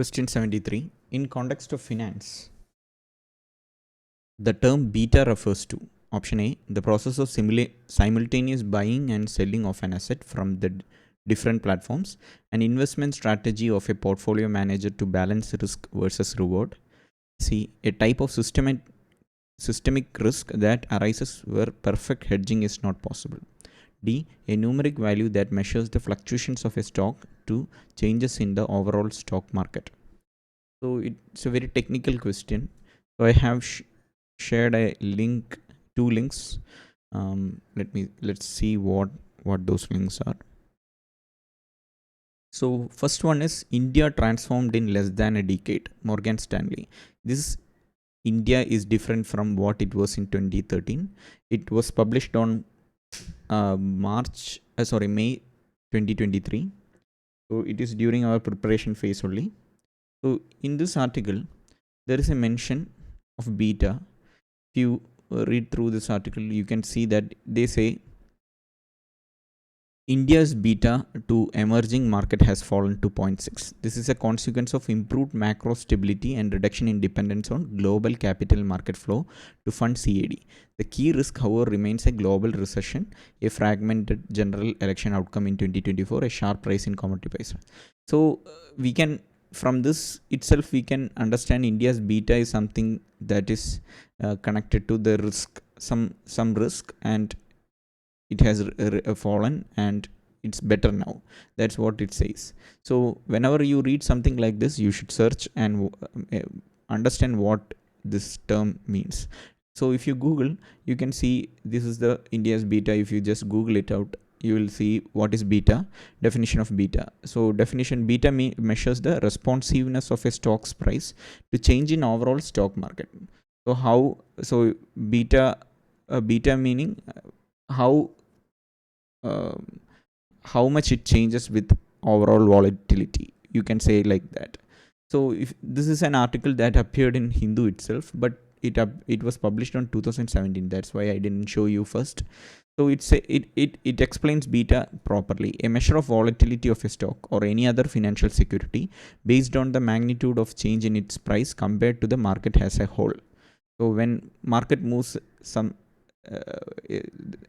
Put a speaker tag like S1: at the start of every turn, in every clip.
S1: Question 73. In context of finance, the term beta refers to option A, the process of simultaneous buying and selling of an asset from the different platforms, an investment strategy of a portfolio manager to balance risk versus reward. C, a type of systemic risk that arises where perfect hedging is not possible. D, a numeric value that measures the fluctuations of a stock to changes in the overall stock market. So it's a very technical question. So I have shared a link, two links. Let's see what those links are. So first one is India transformed in less than a decade, Morgan Stanley. This India is different from what it was in 2013. It was published on May 2023. So it is during our preparation phase only. So in this article, there is a mention of beta. If you read through this article, you can see that they say India's beta to emerging market has fallen to 0.6. This is a consequence of improved macro stability and reduction in dependence on global capital market flow to fund CAD. The key risk, however, remains a global recession, a fragmented general election outcome in 2024, a sharp rise in commodity prices. So we can, from this itself, we can understand India's beta is something that is connected to the risk, some risk, and it has fallen and it's better now. That's what it says. So whenever you read something like this, you should search and understand what this term means. So if you Google, you can see this is the India's beta. If you just Google it out, you will see what is beta, definition of beta. So definition, beta measures the responsiveness of a stock's price to change in overall stock market. So beta meaning how much it changes with overall volatility, you can say like that. So if this is an article that appeared in Hindu itself, but it was published on 2017, that's why I didn't show you first. So it explains beta properly, a measure of volatility of a stock or any other financial security based on the magnitude of change in its price compared to the market as a whole. So when market moves some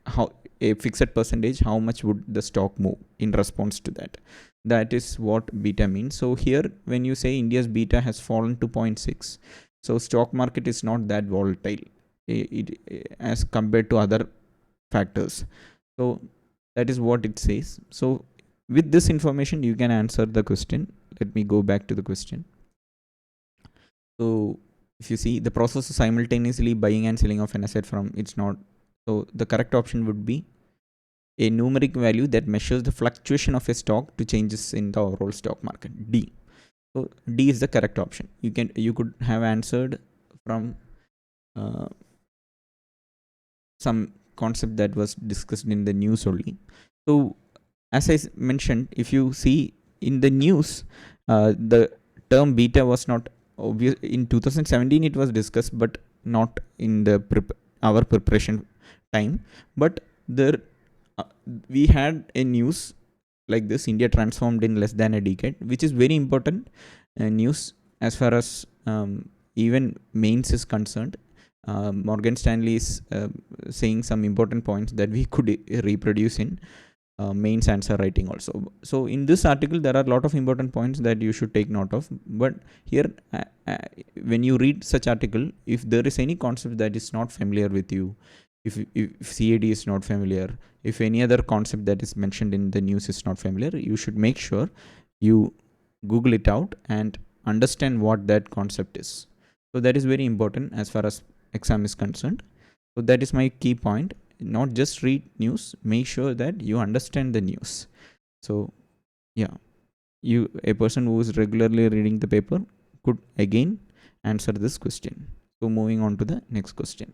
S1: how a fixed percentage, how much would the stock move in response to that? That is what beta means. So here when you say India's beta has fallen to 0.6, so stock market is not that volatile as compared to other factors. So that is what it says. So with this information you can answer the question. Let me go back to the question. So if you see the process of simultaneously buying and selling of an asset from, it's not. So the correct option would be a numeric value that measures the fluctuation of a stock to changes in the overall stock market. D. So D is the correct option. You could have answered from some concept that was discussed in the news only. So as I mentioned, if you see in the news, the term beta was not obvious. In 2017 it was discussed, but not in the our preparation time. But there we had a news like this, India transformed in less than a decade, which is very important news as far as even mains is concerned. Morgan Stanley is saying some important points that we could reproduce in mains answer writing also. So in this article there are a lot of important points that you should take note of. But here when you read such article, if there is any concept that is not familiar with you, if CAD is not familiar, if any other concept that is mentioned in the news is not familiar, you should make sure you Google it out and understand what that concept is. So that is very important as far as exam is concerned. So that is my key point. Not just read news, make sure that you understand the news. So yeah, a person who is regularly reading the paper could again answer this question. So moving on to the next question.